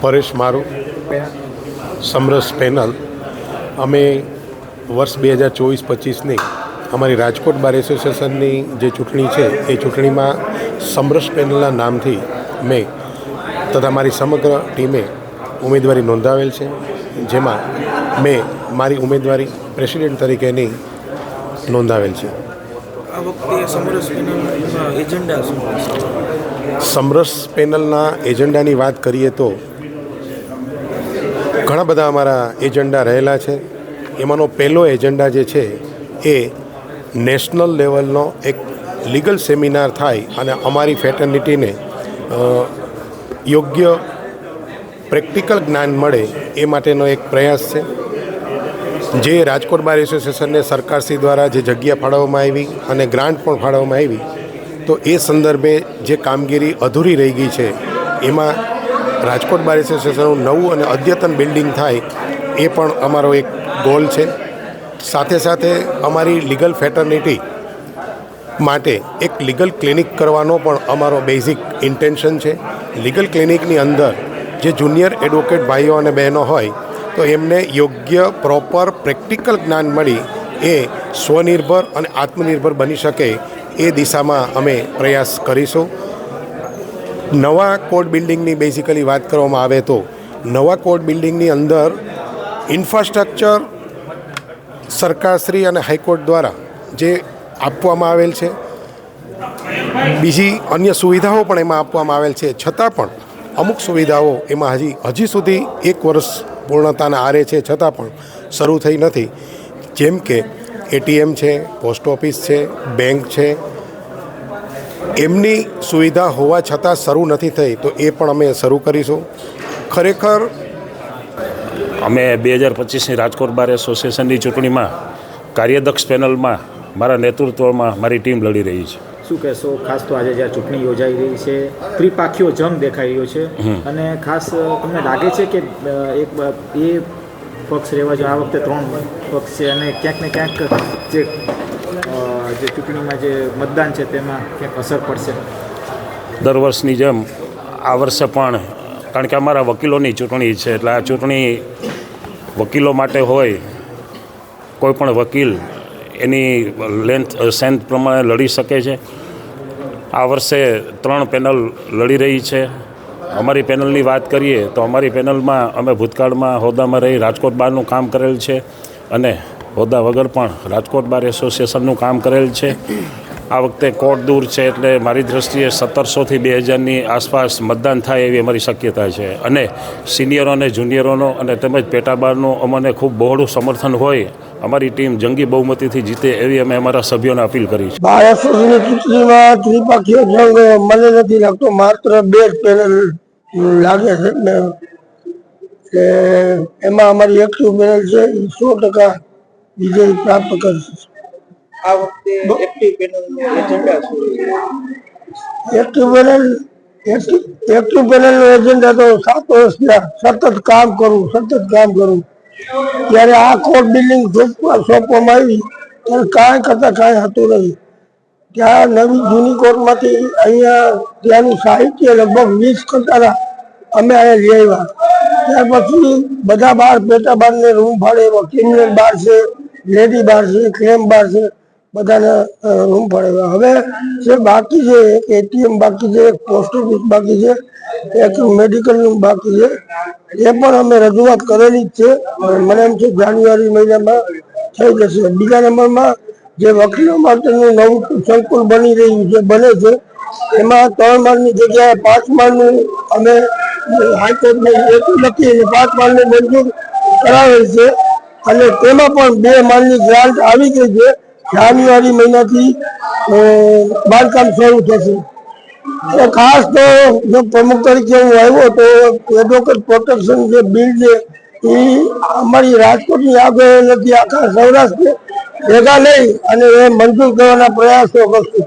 પરેશ મારું સમરસ પેનલ અમે વર્ષ 2024-25ની અમારી રાજકોટ બાર એસોસિએશનની જે ચૂંટણી છે એ ચૂંટણીમાં સમરસ પેનલના નામથી મેં તથા મારી સમગ્ર ટીમે ઉમેદવારી નોંધાવેલ છે, જેમાં મેં મારી ઉમેદવારી પ્રેસિડેન્ટ તરીકેની નોંધાવેલ છે. આ વખતે સમરસ પેનલના એજન્ડા શું છે? સમરસ પેનલના એજન્ડાની વાત કરીએ તો ઘણા બધા અમારા એજન્ડા રહેલા છે. એમાંનો પહેલો એજન્ડા જે છે એ નેશનલ લેવલનો એક લીગલ સેમિનાર થાય અને અમારી ફેટર્નિટીને યોગ્ય પ્રેક્ટિકલ જ્ઞાન મળે એ માટેનો એક પ્રયાસ છે. જે રાજકોટ બાર એસોસિએશનને સરકારશ્રી દ્વારા જે જગ્યા ફાળવવામાં આવી અને ગ્રાન્ટ પણ ફાળવવામાં આવી, તો એ સંદર્ભે જે કામગીરી અધૂરી રહી ગઈ છે એમાં રાજકોટ બાર એસોસિએશનનું નવું અને અદ્યતન બિલ્ડિંગ થાય એ પણ અમારો એક ગોલ છે. સાથે સાથે અમારી લીગલ ફેટર્નિટી માટે એક લીગલ ક્લિનિક કરવાનો પણ અમારો બેઝિક ઇન્ટેન્શન છે. લીગલ ક્લિનિકની અંદર જે જુનિયર એડવોકેટ ભાઈઓ અને બહેનો હોય તો એમને યોગ્ય પ્રોપર પ્રેક્ટિકલ જ્ઞાન મળી એ સ્વનિર્ભર અને આત્મનિર્ભર બની શકે એ દિશામાં અમે પ્રયાસ કરીશું. નવા કોર્ટ બિલ્ડિંગની બેઝિકલી વાત કરવામાં આવે તો નવા કોર્ટ બિલ્ડિંગની અંદર ઇન્ફ્રાસ્ટ્રક્ચર સરકારશ્રી અને હાઈકોર્ટ દ્વારા જે આપવામાં આવેલ છે, બીજી અન્ય સુવિધાઓ પણ એમાં આપવામાં આવેલ છે, છતાં પણ અમુક સુવિધાઓ એમાં હજી સુધી 1 વર્ષ પૂર્ણતાના આરે છે છતાં પણ શરૂ થઈ નથી. જેમ કે એટીએમ છે, પોસ્ટ ઓફિસ છે, બેંક છે, એમની સુવિધા હોવા છતાં શરૂ નથી થઈ, તો એ પણ અમે શરૂ કરીશું. ખરેખર અમે 2025ની રાજકોટ બાર એસોસિએશનની ચૂંટણીમાં કાર્યદક્ષ પેનલમાં મારા નેતૃત્વમાં મારી ટીમ લડી રહી છે. શું કહેશો? ખાસ તો આજે જ્યારે ચૂંટણી યોજાઈ રહી છે, ત્રિપાખીઓ જંગ દેખાઈ રહ્યો છે અને ખાસ તમને લાગે છે કે એક એ પક્ષ રહેવા જો આ વખતે 3 પક્ષ છે અને ક્યાંક ને ક્યાંક જે ચૂંટણીમાં જે મતદાન છે તેમાં ક્યાંક અસર પડશે? દર વર્ષની જેમ આ વર્ષે પણ, કારણ કે અમારા વકીલોની ચૂંટણી છે એટલે આ ચૂંટણી વકીલો માટે હોય. કોઈ પણ વકીલ એની સ્ટ્રેન્થ પ્રમાણે લડી શકે છે. આ વર્ષે 3 પેનલ લડી રહી છે. અમારી પેનલની વાત કરીએ તો અમારી પેનલમાં અમે ભૂતકાળમાં હોદ્દામાં રહી રાજકોટ બારનું કામ કરેલ છે અને હોદ્દા વગર પણ રાજકોટ બાર એસોસિએશનનું કામ કરેલ છે. આ વખતે કોર્ટ દૂર છે એટલે મારી દૃષ્ટિએ 1700થી 2000ની આસપાસ મતદાન થાય એવી અમારી શક્યતા છે અને સિનિયરો અને જુનિયરોનો અને તેમજ પેટાબારનું અમને ખૂબ બહોળું સમર્થન હોય. અમારી ટીમ જંગી બહુમતીથી જીતે એવી અમે અમારા સભ્યોને અપીલ કરી છે. બાર એસોસિએશનની ચૂંટણીમાં ત્રિપક્ષીય જંગ મને નથી લાગતો, માત્ર 2 પેનલ લાગે છે. એમાં અમારી એક્ટિવ પેનલ છે એ 100% વિજય પ્રાપ્ત કરશે. આ વખતે એક્ટિવ પેનલનો એજન્ડા શું છે? એક્ટિવ પેનલનો એજન્ડા તો 7 વર્ષ સતત કામ કરવું. ત્યારે આ કોર્ટ બિલ્ડિંગ સોંપવામાં આવી ત્યારે કાંઈ કરતા કાંઈ હતું નહીં. ત્યાં નવી જૂની કોર્ટમાંથી અહીંયા ત્યાંનું સાહિત્ય લગભગ 20 કંટાળા અમે અહીંયા લઈ આવ્યા. ત્યાર પછી બધા બાર પેટા બારને રૂમ ભાડે ક્રિમિનલ બાર છે, લેડી બાર છે, ક્લેમ બાર છે, બધાને રૂમ ભાડે. હવે જે બાકી છે, એટીએમ બાકી છે, પોસ્ટ ઓફિસ બાકી છે, એક મેડિકલનું બાકી છે, એ પણ અમે રજૂઆત કરેલી જ છે. મને એમ છે જાન્યુઆરી મહિનામાં થઈ જશે. બીજા નંબરમાં જે વકીલો માટેનું નવું સંકુલ બની રહ્યું છે, બને છે, એમાં 3 માળની જગ્યાએ 5 માળનું અમે હાઈકોર્ટને લખી અને 5 માળનું મંજૂર કરાવેલ છે અને તેમાં પણ 2 માળની ગ્રાન્ટ આવી ગઈ છે. જાન્યુઆરી મહિનાથી બાંધકામ શરૂ થશે. ખાસ તો જો પ્રમુખ તરીકે હું આવ્યો તો એડવોકેટ પ્રોટેક્શન જે બિલ છે એ અમારી રાજકોટની આગળ નથી, આખા સૌરાષ્ટ્ર ભેગા લઈ અને એ મંજૂર કરવાના પ્રયાસો કરશું.